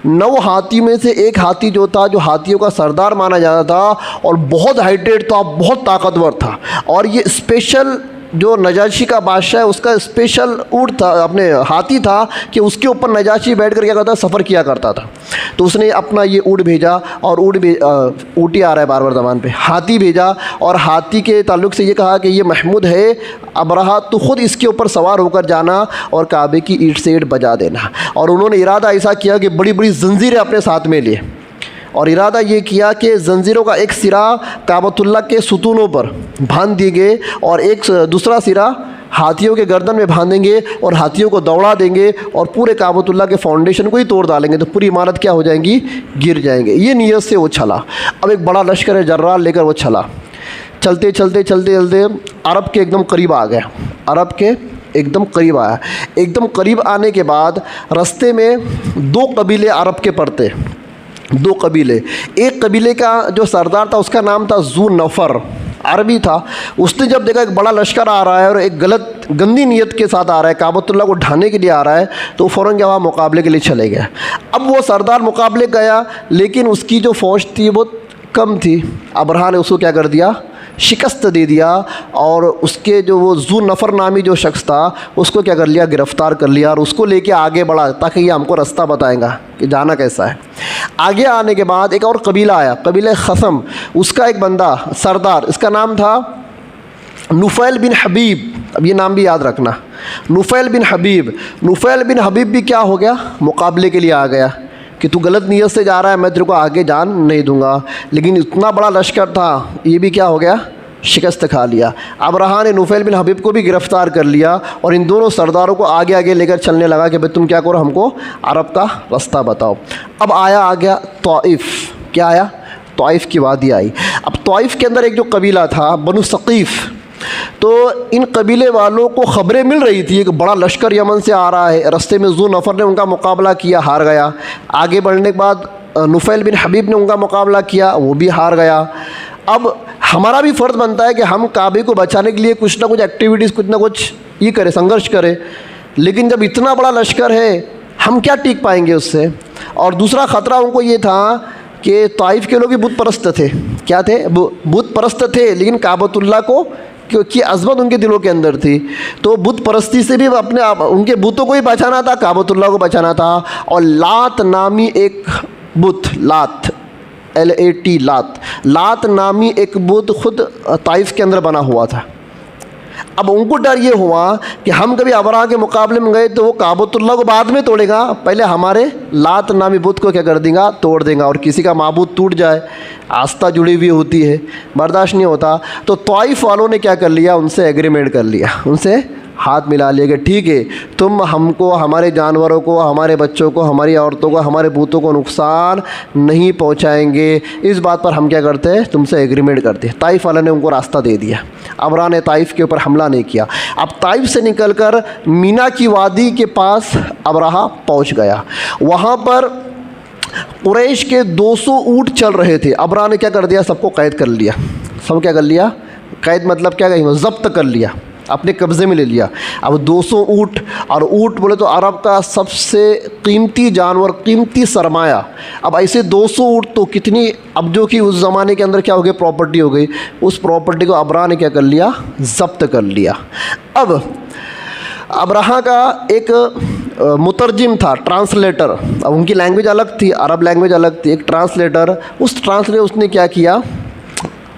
9 हाथी में से एक हाथी जो था, जो हाथियों का सरदार माना जाता था और बहुत हाइटेड था, बहुत ताकतवर था। और ये स्पेशल जो नजाशी का बादशाह है उसका स्पेशल ऊँट था, अपने हाथी था कि उसके ऊपर नजाशी बैठ कर क्या करता, सफ़र किया करता था। तो उसने अपना ये ऊँट भेजा और ऊँटी आ रहा है बार बार ज़बान पे, हाथी भेजा और हाथी के ताल्लुक़ से ये कहा कि ये महमूद है, अबरहा तो ख़ुद इसके ऊपर सवार होकर जाना और काबे की ईंट से ईंट बजा देना। और उन्होंने इरादा ऐसा किया कि बड़ी बड़ी जंजीरें अपने साथ में लिए और इरादा ये किया कि जंजीरों का एक सिरा काबतुल्लाह के सुतूनों पर बांध दिए गए और एक दूसरा सिरा हाथियों के गर्दन में बांधेंगे और हाथियों को दौड़ा देंगे और पूरे काबतुल्लाह के फाउंडेशन को ही तोड़ डालेंगे, तो पूरी इमारत क्या हो जाएंगी, गिर जाएंगे। ये नीयत से वो चला। अब एक बड़ा लश्कर जर्रार लेकर वो चला। चलते चलते चलते चलते अरब के एकदम करीब आ गया, अरब के एकदम करीब आया। एकदम करीब आने के बाद रास्ते में 2 कबीले अरब के पड़ते, 2 कबीले। एक कबीले का जो सरदार था उसका नाम था ज़ू नफ़र, अरबी था। उसने जब देखा एक बड़ा लश्कर आ रहा है और एक गंदी नीयत के साथ आ रहा है, काबतुल्लाह को ढाने के लिए आ रहा है, तो फ़ौरन क्या हुआ, मुकाबले के लिए चले गया। अब वो सरदार मुकाबले गया लेकिन उसकी जो फ़ौज थी वो कम थी। अबरहा ने उसको क्या कर दिया, शिकस्त दे दिया और उसके जो वो ज़ू नफ़र नामी जो शख्स था उसको क्या कर लिया, गिरफ़्तार कर लिया और उसको लेके आगे बढ़ा ताकि ये हमको रास्ता बताएगा कि जाना कैसा है। आगे आने के बाद एक और कबीला आया, कबीला खसम। उसका एक बंदा सरदार, इसका नाम था नुफ़ैल बिन हबीब। अब ये नाम भी याद रखना, नुफ़ैल बिन हबीब। नुफ़ैल बिन हबीब भी क्या हो गया, मुकाबले के लिए आ गया कि तू गलत नीयत से जा रहा है, मैं तेरे को आगे जान नहीं दूंगा। लेकिन इतना बड़ा लश्कर था, ये भी क्या हो गया, शिकस्त खा लिया। अबरहा ने नुफ़ैल बिन हबीब को भी गिरफ़्तार कर लिया और इन दोनों सरदारों को आगे आगे लेकर चलने लगा कि भाई तुम क्या करो, हमको अरब का रास्ता बताओ। अब आ गया तौइफ़। क्या आया, तौइफ़ की वादी आई। अब तौइफ़ के अंदर एक जो कबीला था बनु सक़ीफ़, तो इन कबीले वालों को ख़बरें मिल रही थी कि बड़ा लश्कर यमन से आ रहा है। रास्ते में ज़ू नफ़र ने उनका मुकाबला किया, हार गया। आगे बढ़ने के बाद नुफ़ैल बिन हबीब ने उनका मुकाबला किया, वो भी हार गया। अब हमारा भी फ़र्ज़ बनता है कि हम काबे को बचाने के लिए कुछ ना कुछ एक्टिविटीज़, कुछ ना कुछ ये करें, संघर्ष करें। लेकिन जब इतना बड़ा लश्कर है हम क्या टीक पाएंगे उससे। और दूसरा ख़तरा उनको ये था कि ताइफ़ के लोग भी बुत परस्त थे। क्या थे, बुत परस्त थे, लेकिन काबतुल्लाह को क्योंकि अज़मत उनके दिलों के अंदर थी, तो बुत परस्ती से भी अपने उनके बुतों को ही बचाना था, काबतुल्लाह को बचाना था। और लात नामी एक बुत, लात LAT लात नामी एक बुत खुद ताइफ़ के अंदर बना हुआ था। अब उनको डर ये हुआ कि हम कभी अबरहा के मुकाबले में गए तो वो काबतुल्लाह को बाद में तोड़ेगा, पहले हमारे लात नामी बुत को क्या कर देगा, तोड़ देगा। और किसी का माबूद टूट जाए, आस्था जुड़ी हुई होती है, बर्दाश्त नहीं होता। तो तौइफ़ वालों ने क्या कर लिया, उनसे एग्रीमेंट कर लिया, उनसे हाथ मिला लिए कि ठीक है, तुम हमको, हमारे जानवरों को, हमारे बच्चों को, हमारी औरतों को, हमारे बूतों को नुकसान नहीं पहुंचाएंगे। इस बात पर हम क्या करते हैं, तुमसे एग्रीमेंट करते हैं। ताइफ वाला ने उनको रास्ता दे दिया। अबरा ने ताइफ के ऊपर हमला नहीं किया। अब ताइफ से निकलकर मीना की वादी के पास अबराहा पहुंच गया। वहाँ पर कुरैश के 200 ऊँट चल रहे थे। अबरा ने क्या कर दिया, सबको कैद कर लिया। सब क्या कर लिया, कैद मतलब क्या कहेंगे, ज़ब्त कर लिया, अपने कब्ज़े में ले लिया। अब 200 ऊँट, और ऊँट बोले तो अरब का सबसे कीमती जानवर, कीमती सरमाया। अब ऐसे 200 ऊँट तो कितनी, अब जो कि उस ज़माने के अंदर क्या हो गई, प्रॉपर्टी हो गई। उस प्रॉपर्टी को अबरा ने क्या कर लिया, ज़ब्त कर लिया। अब अबराहा का एक मुतरजिम था, ट्रांसलेटर। अब उनकी लैंग्वेज अलग थी, अरब लैंग्वेज अलग थी। एक ट्रांसलेटर, उस ट्रांसलेटर उसने क्या किया,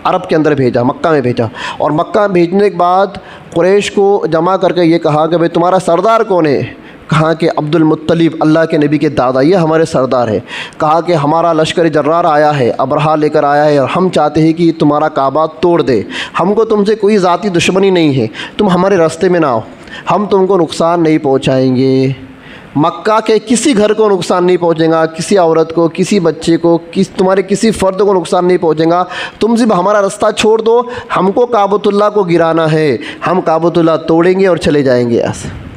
अरब के अंदर भेजा, मक्का में भेजा। और मक्का में भेजने के बाद कुरैश को जमा करके ये कहा कि भाई तुम्हारा सरदार कौन है। कहा कि अब्दुल मुत्तलिब, अल्लाह के नबी के दादा, ये हमारे सरदार है। कहा कि हमारा लश्कर जर्रार आया है, अबरहा लेकर आया है, और हम चाहते हैं कि तुम्हारा काबा तोड़ दे। हमको तुमसे कोई ज़ाती दुश्मनी नहीं है, तुम हमारे रास्ते में ना आओ, हम तुमको नुकसान नहीं पहुँचाएँगे। मक्का के किसी घर को नुकसान नहीं पहुंचेगा, किसी औरत को, किसी बच्चे को, तुम्हारे किसी फ़र्द को नुकसान नहीं पहुंचेगा। तुम सिर्फ हमारा रास्ता छोड़ दो, हमको काबतुल्लाह को गिराना है, हम काबतुल्लाह तोड़ेंगे और चले जाएंगे ऐसे।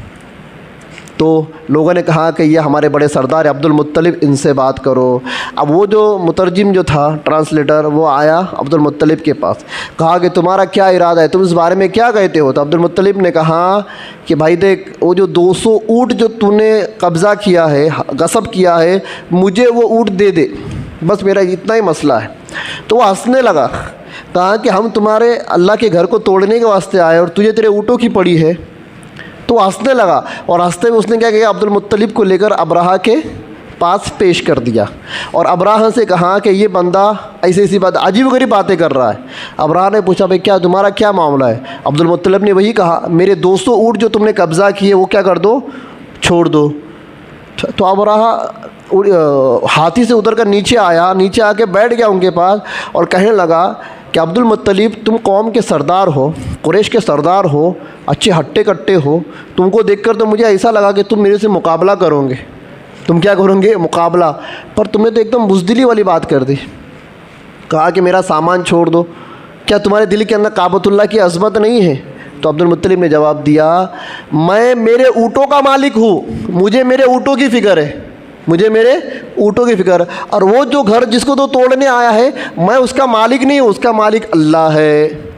तो लोगों ने कहा कि ये हमारे बड़े सरदार अब्दुल मुत्तलिब, इनसे बात करो। अब वो जो मुतरजिम जो था, ट्रांसलेटर, वो आया अब्दुल मुत्तलिब के पास। कहा कि तुम्हारा क्या इरादा है, तुम इस बारे में क्या कहते हो। तो अब्दुल मुत्तलिब ने कहा कि भाई देख, वो जो 200 ऊँट जो तूने कब्ज़ा किया है, गसब किया है, मुझे वो ऊँट दे दे, बस मेरा इतना ही मसला है। तो वो हंसने लगा। कहा कि हम तुम्हारे अल्लाह के घर को तोड़ने के वास्ते आए और तुझे तेरे ऊँटों की पड़ी है। तो हंसने लगा, और हंसते में उसने क्या किया, अब्दुल मुत्तलिब को लेकर अबराहा के पास पेश कर दिया। और अबराहा से कहा कि ये बंदा ऐसी ऐसी बात, अजीब गरीब बातें कर रहा है। अबराहा ने पूछा भाई क्या तुम्हारा क्या मामला है। अब्दुल मुत्तलिब ने वही कहा, मेरे 200 ऊँट जो तुमने कब्ज़ा किए वो क्या कर दो, छोड़ दो। तो अबराहा हाथी से उतर कर नीचे आया, नीचे आके बैठ गया उनके पास और कहने लगा कि अब्दुल मुत्तलिब, तुम कौम के सरदार हो, कुरैश के सरदार हो, अच्छे हट्टे कट्टे हो। तुमको देखकर तो मुझे ऐसा लगा कि तुम मेरे से मुकाबला करोगे। तुम क्या करोगे, मुकाबला। पर तुमने तो एकदम बुज़दिली वाली बात कर दी। कहा कि मेरा सामान छोड़ दो, क्या तुम्हारे दिल के अंदर काबतुल्लाह की अज़मत नहीं है। तो अब्दुल मुत्तलिब ने जवाब दिया, मैं मेरे ऊँटों का मालिक हूँ, मुझे मेरे ऊँटों की फ़िक्र है, मुझे मेरे ऊँटों की फ़िक्र। और वो जो घर जिसको तो तोड़ने आया है, मैं उसका मालिक नहीं हूँ, उसका मालिक अल्लाह है।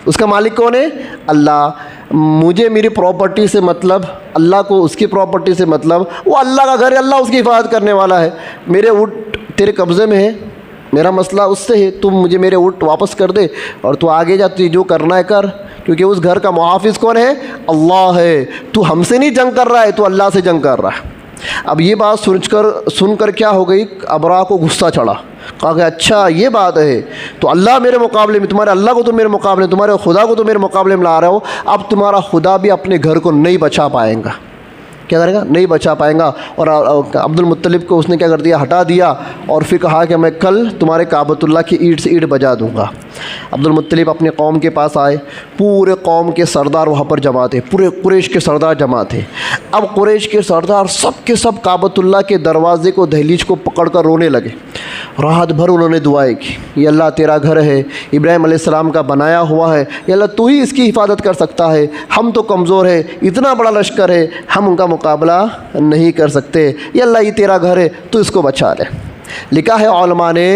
उसका मालिक कौन है, अल्लाह। मुझे मेरी प्रॉपर्टी से मतलब, अल्लाह को उसकी प्रॉपर्टी से मतलब। वो अल्लाह का घर है, अल्लाह उसकी हिफाजत करने वाला है। मेरे ऊँट तेरे कब्ज़े में है, मेरा मसला उससे है। तुम मुझे मेरे ऊँट वापस कर दे और तू आगे जा, तू जो करना है कर, क्योंकि उस घर का मुहाफ़िज़ कौन है, अल्लाह है। तू हमसे नहीं जंग कर रहा है, तू अल्लाह से जंग कर रहा है। अब ये बात सुनकर क्या हो गई, अबरा को गुस्सा चढ़ा। कहा कि अच्छा ये बात है, तो अल्लाह मेरे मुकाबले में, तुम्हारे अल्लाह को तो मेरे मुकाबले, तुम्हारे खुदा को तो मेरे मुकाबले में ला रहे हो। अब तुम्हारा खुदा भी अपने घर को नहीं बचा पाएगा। क्या करेगा, नहीं बचा पाएगा। और अब्दुल मुत्तलिब को उसने क्या कर दिया, हटा दिया। और फिर कहा कि मैं कल तुम्हारे काबतुल्लाह की ईंट से ईंट बजा दूँगा। अब्दुल मुत्तलिब अपने कौम के पास आए, पूरे कौम के सरदार वहाँ पर जमा थे, पूरे कुरैश के सरदार जमा थे। अब कुरैश के सरदार सब के सब काबतुल्लाह के दरवाज़े को, दहलीज को पकड़ कर रोने लगे। रात भर उन्होंने दुआएं की, ये अल्लाह तेरा घर है, इब्राहीम अलैहिस्सलाम का बनाया हुआ है, ये अल्लाह तू ही इसकी हिफाजत कर सकता है, हम तो कमज़ोर है, इतना बड़ा लश्कर है, हम उनका मुकाबला नहीं कर सकते, ये अल्लाह ये तेरा घर है, तू इसको बचा ले। लिखा है उलमा ने,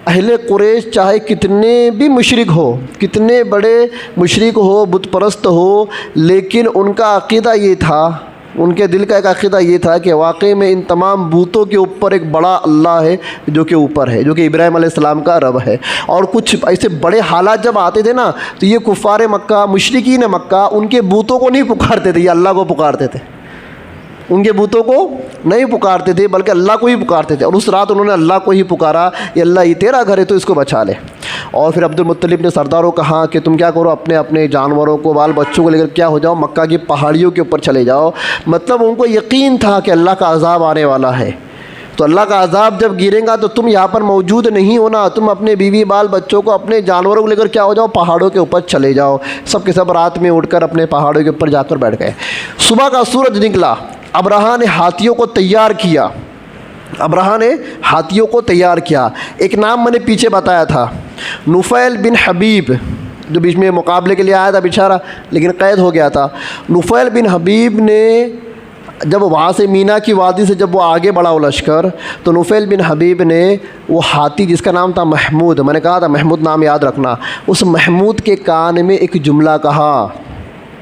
अहले कुरैश चाहे कितने भी मुशरिक हो, कितने बड़े मुशरिक हो, बुत परस्त हो, लेकिन उनका अक़ीदा ये था, उनके दिल का एक अक़ीदा ये था कि वाकई में इन तमाम बूतों के ऊपर एक बड़ा अल्लाह है जो कि ऊपर है, जो कि इब्राहीम अलैहिस्सलाम का रब है। और कुछ ऐसे बड़े हालात जब आते थे ना, तो ये कुफ़ार मक्का, मुशरिकीन मक्का उनके बूतों को नहीं पुकारते थे, ये अल्लाह को पुकारते थे। उनके बूतों को नहीं पुकारते थे, बल्कि अल्लाह को ही पुकारते थे। और उस रात उन्होंने अल्लाह को ही पुकारा, ये अल्लाह ये तेरा घर है, तो इसको बचा ले। और फिर अब्दुल मुत्तलिब ने सरदारों को कहा कि तुम क्या करो, अपने अपने जानवरों को, बाल बच्चों को लेकर क्या हो जाओ, मक्का की पहाड़ियों के ऊपर चले जाओ। मतलब उनको यकीन था कि अल्लाह का अज़ाब आने वाला है। तो अल्लाह का अजाब जब गिरेगा तो तुम यहाँ पर मौजूद नहीं होना, तुम अपने बीवी बाल बच्चों को, अपने जानवरों को लेकर क्या हो जाओ, पहाड़ों के ऊपर चले जाओ। सब के सब रात में उठकर अपने पहाड़ों के ऊपर जाकर बैठ गए। सुबह का सूरज निकला, अब्राहा ने हाथियों को तैयार किया, अब्राहा ने हाथियों को तैयार किया। एक नाम मैंने पीछे बताया था, नुफैल बिन हबीब, जो बीच में मुकाबले के लिए आया था बेचारा, लेकिन कैद हो गया था। नुफैल बिन हबीब ने जब वहाँ से मीना की वादी से जब वो आगे बढ़ा वो लश्कर, तो नुफैल बिन हबीब ने वो हाथी जिसका नाम था महमूद, मैंने कहा था महमूद नाम याद रखना, उस महमूद के कान में एक जुमला कहा।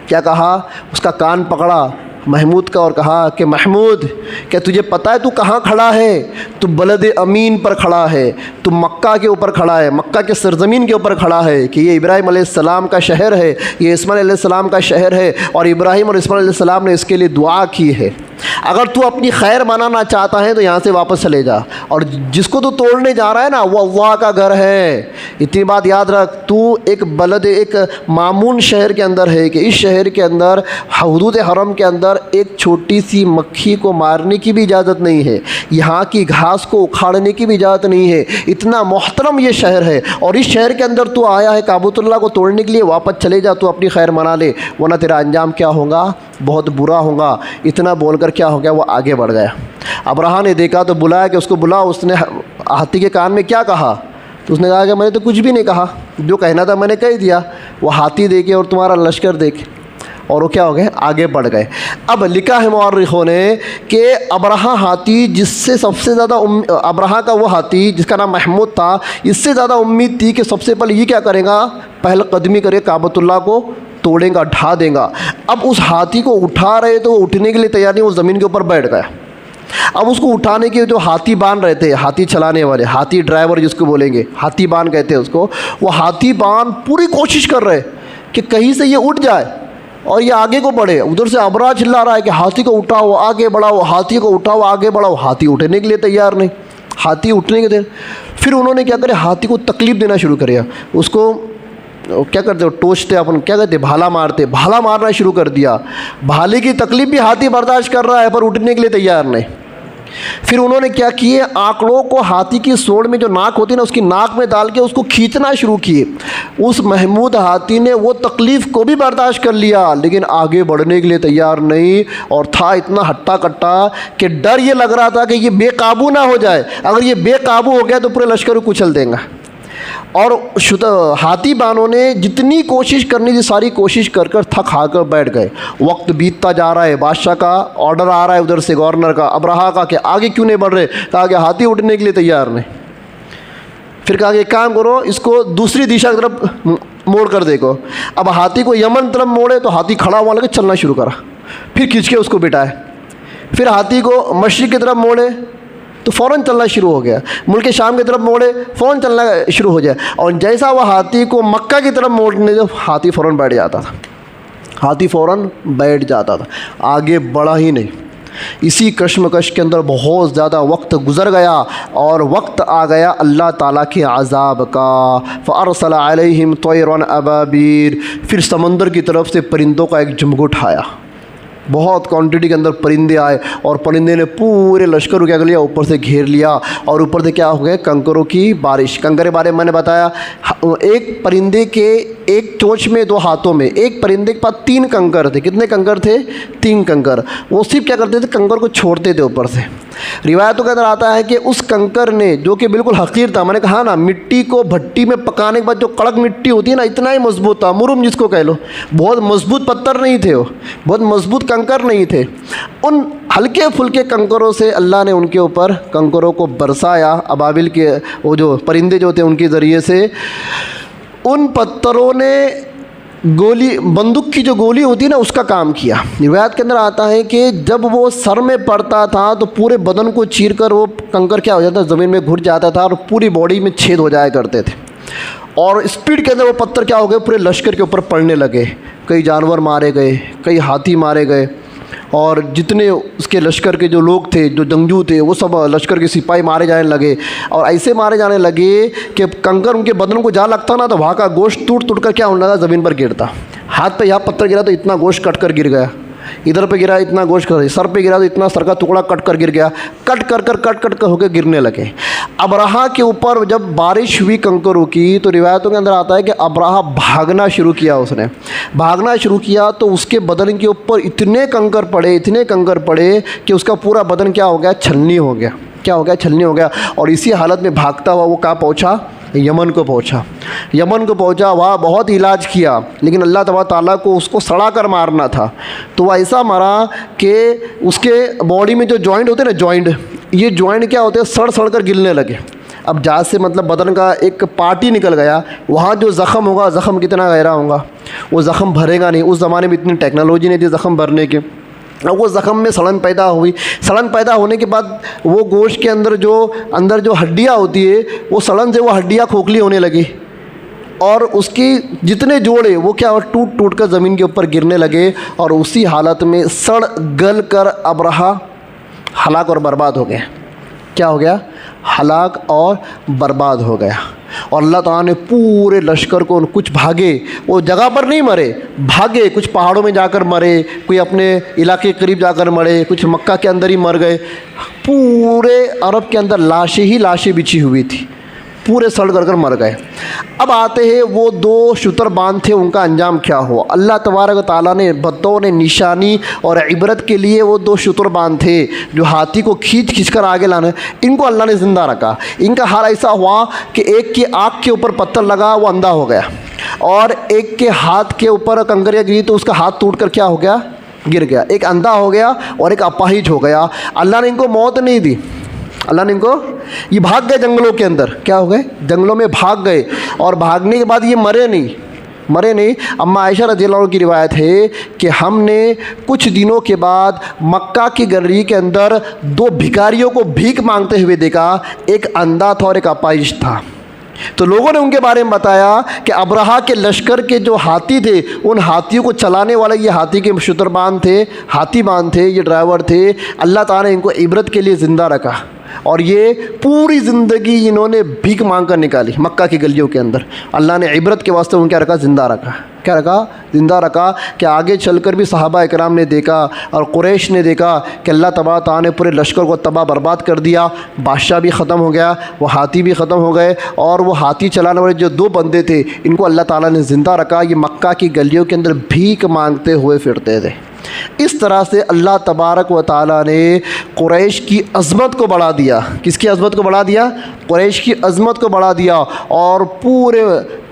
क्या कहा? उसका कान पकड़ा महमूद का और कहा कि महमूद, क्या तुझे पता है तू कहाँ खड़ा है? तू बलद अमीन पर खड़ा है, तू मक्का के ऊपर खड़ा है, मक्का के सरज़मीन के ऊपर खड़ा है, कि ये इब्राहिम अलैहिस्सलाम का शहर है, ये इस्माइल अलैहिस्सलाम का शहर है, और इब्राहिम और इस्माइल अलैहिस्सलाम ने इसके लिए दुआ की है। अगर तू अपनी खैर मनाना चाहता है तो यहाँ से वापस चले जा, और जिसको तू तोड़ने जा रहा है ना वो अल्लाह का घर है। इतनी बात याद रख, तू एक बलद, एक मामून शहर के अंदर है, कि इस शहर के अंदर हदूद हरम के अंदर एक छोटी सी मक्खी को मारने की भी इजाज़त नहीं है, यहाँ की घास को उखाड़ने की भी इजाज़त नहीं है। इतना मोहतरम ये शहर है, और इस शहर के अंदर तू आया है काबतुल्लाह को तोड़ने के लिए, वापस चले जा, तू अपनी खैर मना ले, वरना तेरा अंजाम क्या होगा, बहुत बुरा होगा। इतना बोलकर क्या हो गया, वो आगे बढ़ गया। अब्राहा ने देखा तो बुलाया कि उसको बुला। उसने हाथी के कान में क्या कहा? तो उसने कहा कि मैंने तो कुछ भी नहीं कहा, जो कहना था मैंने कह दिया। वो हाथी देखे और तुम्हारा लश्कर देखे, और वो क्या हो गए, आगे बढ़ गए। अब लिखा है मुअर्रिखों ने कि अब्राहा हाथी जिससे सबसे ज़्यादा अब्राहा का वो हाथी जिसका नाम महमूद था, इससे ज़्यादा उम्मीद थी कि सबसे पहले ये क्या करेगा, पहले कदमी करे, काबतुल्लाह को तोड़ेगा, ढा देगा। अब उस हाथी को उठा रहे तो वो उठने के लिए तैयार नहीं, वो ज़मीन के ऊपर बैठ गया। अब उसको उठाने के जो हाथी बान रहे थे, हाथी चलाने वाले, हाथी ड्राइवर जिसको बोलेंगे, हाथी बान कहते हैं उसको, वो हाथी बान पूरी कोशिश कर रहे कि कहीं से ये उठ जाए और ये आगे को बढ़े। उधर से अब्राहा चिल्ला रहा है कि हाथी को उठाओ, आगे बढ़ाओ, हाथी को उठाओ, आगे बढ़ाओ। हाथी उठने के लिए तैयार नहीं, हाथी उठने के देर। फिर उन्होंने क्या करे, हाथी को तकलीफ़ देना शुरू किया। उसको क्या करते हो, टोचते, अपन क्या कहते, भाला मारते, भाला मारना शुरू कर दिया। भाले की तकलीफ़ भी हाथी बर्दाश्त कर रहा है, पर उठने के लिए तैयार नहीं। फिर उन्होंने क्या किए, आंकड़ों को हाथी की सूंड में जो नाक होती है ना, उसकी नाक में डाल के उसको खींचना शुरू किए। उस महमूद हाथी ने वो तकलीफ़ को भी बर्दाश्त कर लिया, लेकिन आगे बढ़ने के लिए तैयार नहीं, और था इतना हट्टा कट्टा कि डर ये लग रहा था कि ये बेकाबू ना हो जाए। अगर ये बेकाबू हो गया तो पूरे लश्कर को कुचल देगा। और हाथी बानों ने जितनी कोशिश करनी थी सारी कोशिश कर कर थक हाकर बैठ गए। वक्त बीतता जा रहा है, बादशाह का ऑर्डर आ रहा है उधर से, गवर्नर का, अब्राहा का, कि आगे क्यों नहीं बढ़ रहे। कहा कि हाथी उठने के लिए तैयार नहीं। फिर कहा कि एक काम करो, इसको दूसरी दिशा की तरफ मोड़ कर देखो। अब हाथी को यमन तरफ मोड़े तो हाथी खड़ा हुआ लगे, चलना शुरू करा। फिर खींच के उसको बिठाए। फिर हाथी को मशरिक़ की तरफ मोड़े तो फ़ौरन चलना शुरू हो गया। मुल्क शाम की तरफ मोड़े, फ़ौरन चलना शुरू हो जाए। और जैसा वह हाथी को मक्का की तरफ मोड़ने, जो हाथी फ़ौरन बैठ जाता था, हाथी फ़ौरन बैठ जाता था, आगे बढ़ा ही नहीं। इसी कश्मकश के अंदर बहुत ज़्यादा वक्त गुज़र गया, और वक्त आ गया अल्लाह ताला के अज़ाब का। फ़अरसल अलैहिम तयरन अबाबीर, फिर समंदर की तरफ से परिंदों का एक जुमगुट आया। बहुत क्वांटिटी के अंदर परिंदे आए, और परिंदे ने पूरे लश्कर को क्या कर लिया, ऊपर से घेर लिया, और ऊपर से क्या हो गया, कंकरों की बारिश। कंकर के बारे में मैंने बताया, एक परिंदे के एक चोंच में, दो हाथों में, एक परिंदे के पास 3 कंकर थे। कितने कंकर थे? 3 कंकर। वो सिर्फ क्या करते थे, कंकर को छोड़ते थे ऊपर से। रिवायतों के अंदर आता है कि उस कंकर ने, जो कि बिल्कुल हकीर था, मैंने कहा ना, मिट्टी को भट्टी में पकाने के बाद जो कड़क मिट्टी होती है ना, इतना ही मजबूत था, मुरुम जिसको कह लो, बहुत मजबूत पत्थर नहीं थे वो, बहुत मजबूत कंकर नहीं थे। उन हल्के फुल्के कंकरों से अल्लाह ने उनके ऊपर कंकरों को बरसाया, अबाबिल के वो जो परिंदे जो थे उनके ज़रिए से। उन पत्थरों ने गोली, बंदूक की जो गोली होती है ना, उसका काम किया। रिवायत के अंदर आता है कि जब वो सर में पड़ता था तो पूरे बदन को चीर कर वो कंकर क्या हो जाता, ज़मीन में घुट जाता था, और पूरी बॉडी में छेद हो जाया करते थे। और स्पीड के अंदर वो पत्थर क्या हो गए, पूरे लश्कर के ऊपर पड़ने लगे। कई जानवर मारे गए, कई हाथी मारे गए, और जितने उसके लश्कर के जो लोग थे, जो जंगजू थे, वो सब लश्कर के सिपाही मारे जाने लगे। और ऐसे मारे जाने लगे कि कंकर उनके बदन को जा लगता ना, तो वहाँ का गोश्त टूट टूट कर क्या होने लगा, ज़मीन पर गिरता। हाथ पे यहाँ पत्थर गिरा तो इतना गोश्त कट कर गिर गया। इधर पे गिरा इतना गोश्त कर, सर पे गिरा तो इतना सर का टुकड़ा कट कर गिर गया, कट कर होकर गिरने लगे। अब्राहा के ऊपर जब बारिश हुई कंकरों की तो रिवायतों के अंदर आता है कि अब्राहा भागना शुरू किया। उसने भागना शुरू किया तो उसके बदन के ऊपर इतने कंकर पड़े कि उसका पूरा बदन क्या हो गया, छलनी हो गया। क्या हो गया, छलनी हो गया। और इसी हालत में भागता हुआ वो कहाँ पहुँचा, यमन को पहुँचा। वहाँ बहुत इलाज किया, लेकिन अल्लाह तबारक ताला को उसको सड़ा कर मारना था। तो वह ऐसा मरा कि उसके बॉडी में जो जॉइंट होते हैं ना, ये जॉइंट क्या होते हैं, सड़ कर गिरने लगे। अब जहाँ से मतलब बदन का एक पार्ट ही निकल गया, वहाँ जो ज़ख़म होगा, ज़ख़म कितना गहरा होगा, वो ज़ख़म भरेगा नहीं। उस ज़माने में इतनी टेक्नोलॉजी नहीं थी ज़ख़म भरने की। वो ज़ख़म में सड़न पैदा हुई। सड़न पैदा होने के बाद वो गोश्त के अंदर जो हड्डियाँ होती है, वो सड़न से वो हड्डियाँ खोखली होने लगी और उसकी जितने जोड़े वो क्या टूट कर ज़मीन के ऊपर गिरने लगे। और उसी हालत में सड़ गल कर अब्राहा हलाक और बर्बाद हो गया। क्या हो गया, हलाक और बर्बाद हो गया। और अल्लाह ताला ने पूरे लश्कर को, कुछ भागे, वो जगह पर नहीं मरे, भागे, कुछ पहाड़ों में जाकर मरे, कोई अपने इलाके के करीब जाकर मरे, कुछ मक्का के अंदर ही मर गए। पूरे अरब के अंदर लाशें ही लाशें बिछी हुई थी, पूरे सड़ कर मर गए। अब आते हैं वो 2 शुतर बांध थे, उनका अंजाम क्या हुआ। अल्लाह तबारक व तआला ने बतौर निशानी और इबरत के लिए वो 2 शुतर बांध थे जो हाथी को खींच कर आगे लाने, इनको अल्लाह ने ज़िंदा रखा। इनका हाल ऐसा हुआ कि एक की आँख के ऊपर पत्थर लगा, वो अंधा हो गया, और एक के हाथ के ऊपर कंकरियाँ गिरी तो उसका हाथ टूट कर क्या हो गया, गिर गया। एक अंधा हो गया और एक अपाहिज हो गया। अल्लाह ने इनको मौत नहीं दी, अल्लाह ने इनको, ये भाग गए जंगलों के अंदर। क्या हो गए, जंगलों में भाग गए। और भागने के बाद ये मरे नहीं। अम्मा आयशा रज़ियल्लाहु अन्हा की रिवायत है कि हमने कुछ दिनों के बाद मक्का की गली के अंदर 2 भिखारियों को भीख मांगते हुए देखा, एक अंधा था और एक अपाहिज था। तो लोगों ने उनके बारे में बताया कि अब्राहा के लश्कर के जो हाथी थे, उन हाथियों को चलाने वाले ये हाथी के शुतरबान थे, हाथीबान थे, ये ड्राइवर थे। अल्लाह ताला ने इनको इबरत के लिए ज़िंदा रखा और ये पूरी ज़िंदगी इन्होंने भीख मांग कर निकाली मक्का की गलियों के अंदर। अल्लाह ने इबरत के वास्ते उनको क्या रखा, ज़िंदा रखा। क्या रखा, ज़िंदा रखा। कि आगे चलकर भी सहाबा इकराम ने देखा और कुरैश ने देखा कि अल्लाह तबारक तआला ने पूरे लश्कर को तबाह बर्बाद कर दिया। बादशाह भी ख़त्म हो गया, वो हाथी भी ख़त्म हो गए, और वो हाथी चलाने वाले जो 2 बंदे थे, इनको अल्लाह ताला ने ज़िंदा रखा। ये मक्का की गलियों के अंदर भीख मांगते हुए फिरते थे। इस तरह से अल्लाह तबारक व तआला ने कुरैश की अज़मत को बढ़ा दिया। किसकी अज़मत को बढ़ा दिया, कुरैश की अज़मत को बढ़ा दिया। और पूरे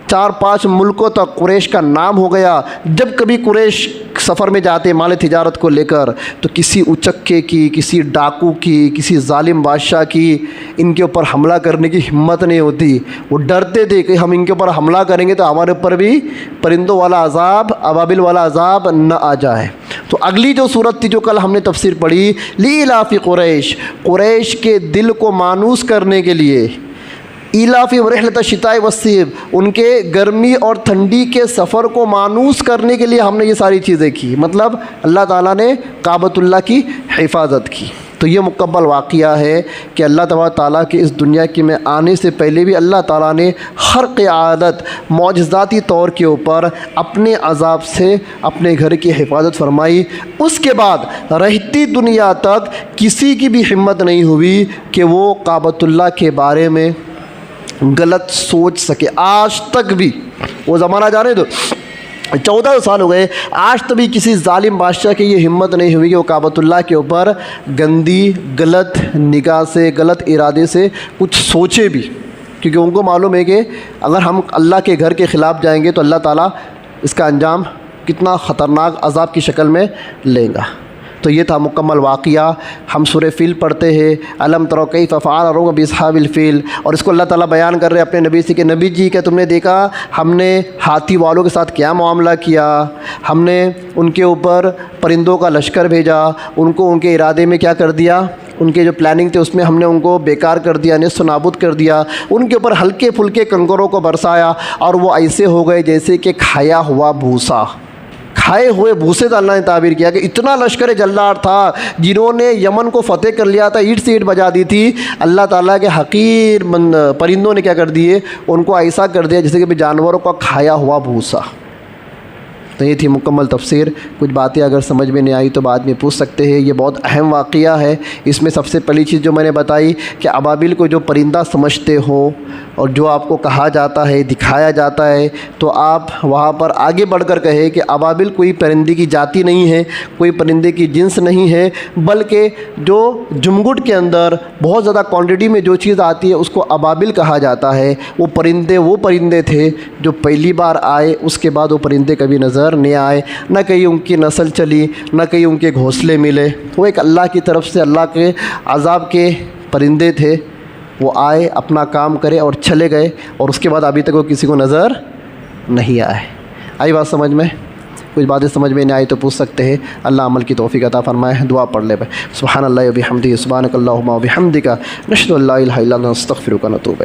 4-5 मुल्कों तक कुरैश का नाम हो गया। जब कभी कुरैश सफ़र में जाते माल तिजारत को लेकर, तो किसी उचक्के की, किसी डाकू की, किसी जालिम बादशाह की इनके ऊपर हमला करने की हिम्मत नहीं होती। वो डरते थे कि हम इनके ऊपर हमला करेंगे तो हमारे ऊपर भी परिंदों वाला अजाब, अबाबिल वाला अजाब न आ जाए। तो अगली जो सूरत थी जो कल हमने तफसीर पढ़ी, लीलाफ़ी कुरैश, कुरैश के दिल को मानूस करने के लिए, इलाफ़ी रहलत शिताए वसीब, उनके गर्मी और ठंडी के सफ़र को मानूस करने के लिए हमने ये सारी चीज़ें की। मतलब अल्लाह ताला ने काबतुल्लाह की हिफाजत की। तो ये मुकम्मल वाक़या है कि अल्लाह तबारक ताला के इस दुनिया के में आने से पहले भी अल्लाह ताला ने हर क़यादत मौजज़ाती तौर के ऊपर अपने अज़ाब से अपने घर की हिफाजत फरमाई। उसके बाद रहती दुनिया तक किसी की भी हिम्मत नहीं हुई कि वो काबतुल्लाह के बारे में गलत सोच सके। आज तक भी, वो ज़माना जाने दो, 14 साल हो गए, आज तक भी किसी जालिम बादशाह की ये हिम्मत नहीं हुई कि वो काबतुल्लाह के ऊपर गंदी, गलत निगाह से, गलत इरादे से कुछ सोचे भी। क्योंकि उनको मालूम है कि अगर हम अल्लाह के घर के ख़िलाफ़ जाएंगे तो अल्लाह ताला इसका अंजाम कितना ख़तरनाक अज़ाब की शक्ल में लेगा। तो ये था मुकम्मल वाक़या। हम सूरह फ़ील पढ़ते हैं, अलम तरो कैफ़ फ़अल रब्बुका बिअस्हाबिल फ़ील, और इसको अल्लाह ताला बयान कर रहे हैं अपने नबी से कि नबी जी, क्या तुमने देखा हमने हाथी वालों के साथ क्या मामला किया। हमने उनके ऊपर परिंदों का लश्कर भेजा, उनको उनके इरादे में क्या कर दिया, उनके जो प्लानिंग थे उसमें हमने उनको बेकार कर दिया, निस्फ़ नाबूद कर दिया। उनके ऊपर हल्के फुल्के कंकरों को बरसाया और वो ऐसे हो गए जैसे कि खाया हुआ भूसा, खाए हुए भूसे से अल्लाह ने ताबीर किया कि इतना लश्कर जल्लार था जिन्होंने यमन को फ़तेह कर लिया था, ईंट से ईंट बजा दी थी। अल्लाह ताला के हकीर परिंदों ने क्या कर दिए, उनको ऐसा कर दिया जैसे कि जानवरों का खाया हुआ भूसा। तो ये थी मुकम्मल तफसीर। कुछ बातें अगर समझ में नहीं आई तो बाद में पूछ सकते हैं। ये बहुत अहम वाक़या है। इसमें सबसे पहली चीज़ जो मैंने बताई कि अबाबिल को जो परिंदा समझते हो और जो आपको कहा जाता है, दिखाया जाता है, तो आप वहाँ पर आगे बढ़कर कहे कि अबाबिल कोई परिंदे की जाति नहीं है, कोई परिंदे की जिन्स नहीं है, बल्कि जो जुमगुट के अंदर बहुत ज़्यादा क्वांटिटी में जो चीज़ आती है उसको अबाबिल कहा जाता है। वो परिंदे थे जो पहली बार आए, उसके बाद वो परिंदे कभी नज़र नहीं आए, न कहीं उनकी नस्ल चली, न कहीं उनके घोंसले मिले। वो एक अल्लाह की तरफ से अल्लाह के अज़ाब के परिंदे थे। वो आए, अपना काम करे और चले गए, और उसके बाद अभी तक वो किसी को नज़र नहीं आए। आई बात समझ में? कुछ बातें समझ में नहीं आई तो पूछ सकते हैं। अल्लाह अमल की तौफीक अता फ़रमाए। दुआ पढ़ ले भाई। सुब्हानल्लाहि व बिहम्दिही, सुब्हानकल्लाहुम्मा व बिहम्दिका, नशहदु अल्ला इलाहा इल्ला अंता, नस्तगफिरुका व नतूबु इलैक।